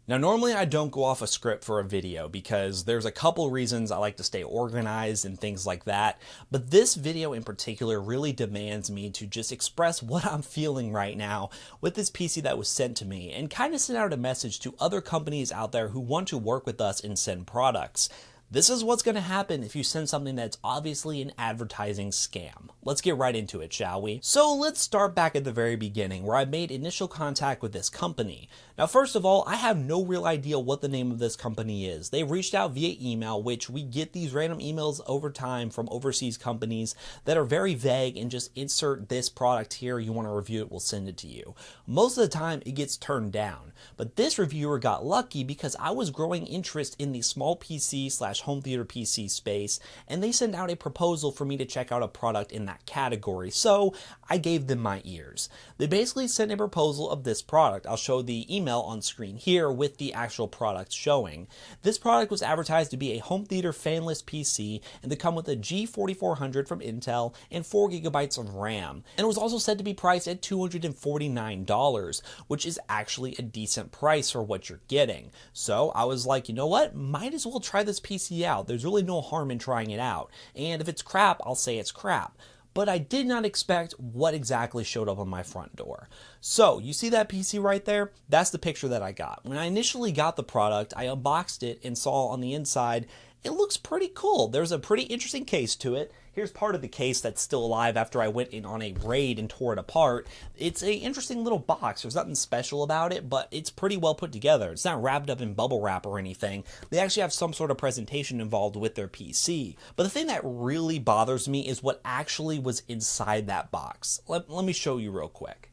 Now, normally I don't go off a script for a video because there's a couple reasons I like to stay organized and things like that, but this video in particular really demands me to just express what I'm feeling right now with this PC that was sent to me and kind of send out a message to other companies out there who want to work with us and send products. This is what's going to happen if you send something that's obviously an advertising scam. Let's get right into it, shall we? So let's start back at the very beginning where I made initial contact with this company. Now, first of all, I have no real idea what the name of this company is. They reached out via email, which we get these random emails over time from overseas companies that are very vague and just insert this product here, you want to review it, we'll send it to you. Most of the time it gets turned down, but this reviewer got lucky because I was growing interest in the small PC / home theater PC space, and they sent out a proposal for me to check out a product in that category, so I gave them my ears. They basically sent a proposal of this product. I'll show the email on screen here with the actual product showing. This product was advertised to be a home theater fanless PC and to come with a G4400 from Intel and 4GB of RAM. And it was also said to be priced at $249, which is actually a decent price for what you're getting. So I was like, you know what? Might as well try this PC out. There's really no harm in trying it out. And if it's crap, I'll say it's crap. But I did not expect what exactly showed up on my front door. So you see that PC right there? That's the picture that I got. When I initially got the product, I unboxed it and saw on the inside, it looks pretty cool. There's a pretty interesting case to it. Here's part of the case that's still alive after I went in on a raid and tore it apart. It's an interesting little box. There's nothing special about it, but it's pretty well put together. It's not wrapped up in bubble wrap or anything. They actually have some sort of presentation involved with their PC. But the thing that really bothers me is what actually was inside that box. Let me show you real quick.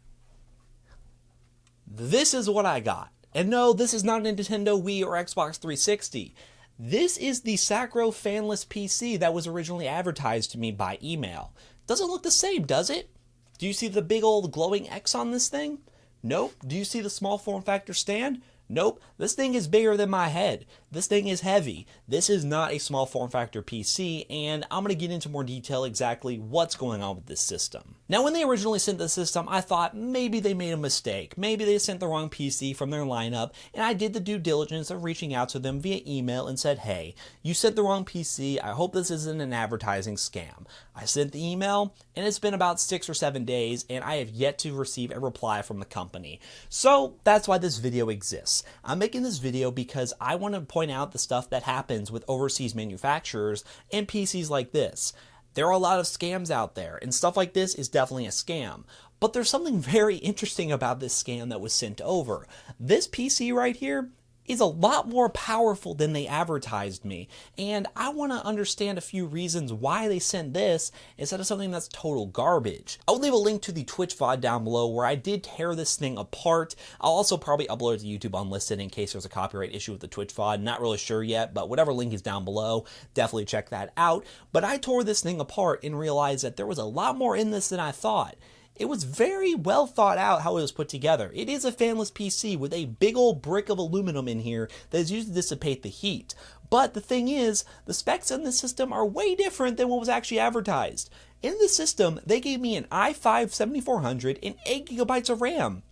This is what I got. And no, this is not a Nintendo Wii or Xbox 360. This is the Sacpro Fanless PC that was originally advertised to me by email. Doesn't look the same, does it? Do you see the big old glowing X on this thing? Nope. Do you see the small form factor stand? Nope. This thing is bigger than my head. This thing is heavy. This is not a small form factor PC, and I'm going to get into more detail exactly what's going on with this system. Now, when they originally sent the system, I thought maybe they made a mistake. Maybe they sent the wrong PC from their lineup, and I did the due diligence of reaching out to them via email and said, hey, you sent the wrong PC. I hope this isn't an advertising scam. I sent the email, and it's been about 6 or 7 days, and I have yet to receive a reply from the company. So that's why this video exists. I'm making this video because I want to point out the stuff that happens with overseas manufacturers and PCs like this. There are a lot of scams out there, and stuff like this is definitely a scam. But there's something very interesting about this scam that was sent over. This PC right here is a lot more powerful than they advertised me, and I want to understand a few reasons why they sent this instead of something that's total garbage. I'll leave a link to the Twitch VOD down below where I did tear this thing apart. I'll also probably upload it to YouTube unlisted in case there's a copyright issue with the Twitch VOD. Not really sure yet, but whatever link is down below, definitely check that out. But I tore this thing apart and realized that there was a lot more in this than I thought. It was very well thought out how it was put together. It is a fanless PC with a big old brick of aluminum in here that is used to dissipate the heat. But the thing is, the specs in this system are way different than what was actually advertised. In the system, they gave me an i5-7400 and 8GB of RAM.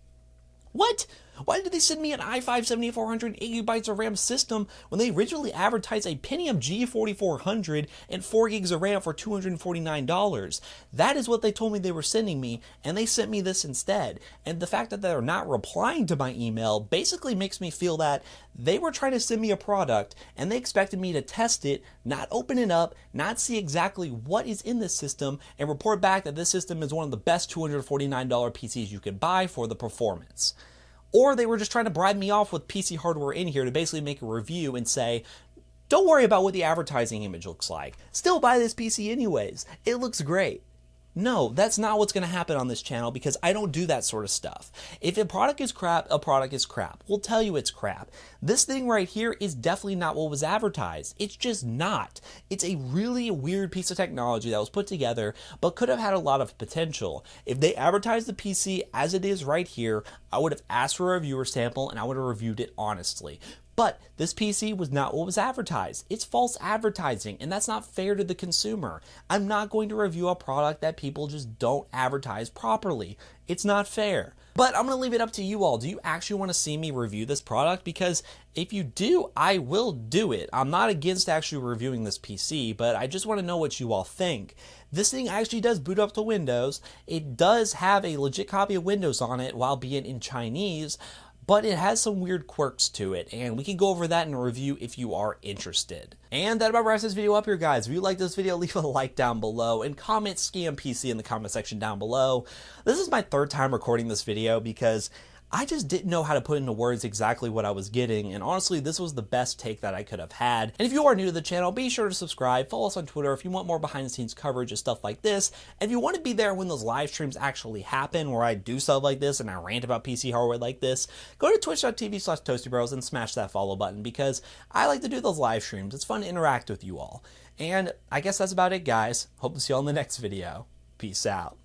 What? Why did they send me an i5-7400 8GB of RAM system when they originally advertised a Pentium G4400 and 4 gigs of RAM for $249? That is what they told me they were sending me, and they sent me this instead. And the fact that they're not replying to my email basically makes me feel that they were trying to send me a product and they expected me to test it, not open it up, not see exactly what is in this system, and report back that this system is one of the best $249 PCs you could buy for the performance. Or they were just trying to bribe me off with PC hardware in here to basically make a review and say, don't worry about what the advertising image looks like. Still buy this PC anyways. It looks great. No, that's not what's going to happen on this channel because I don't do that sort of stuff. If a product is crap, a product is crap. We'll tell you it's crap. This thing right here is definitely not what was advertised. It's just not. It's a really weird piece of technology that was put together but could have had a lot of potential. If they advertised the PC as it is right here, I would have asked for a reviewer sample and I would have reviewed it honestly. But this PC was not what was advertised. It's false advertising, and that's not fair to the consumer. I'm not going to review a product that people just don't advertise properly. It's not fair. But I'm going to leave it up to you all. Do you actually want to see me review this product? Because if you do, I will do it. I'm not against actually reviewing this PC, but I just want to know what you all think. This thing actually does boot up to Windows. It does have a legit copy of Windows on it while being in Chinese, but it has some weird quirks to it, and we can go over that in a review if you are interested. And that about wraps this video up here, guys. If you like this video, leave a like down below and comment Scam PC in the comment section down below. This is my third time recording this video because I just didn't know how to put into words exactly what I was getting, and honestly, this was the best take that I could have had. And if you are new to the channel, be sure to subscribe, follow us on Twitter if you want more behind-the-scenes coverage of stuff like this, and if you want to be there when those live streams actually happen, where I do stuff like this and I rant about PC hardware like this, go to twitch.tv/ToastyBros and smash that follow button, because I like to do those live streams. It's fun to interact with you all. And I guess that's about it, guys. Hope to see you all in the next video. Peace out.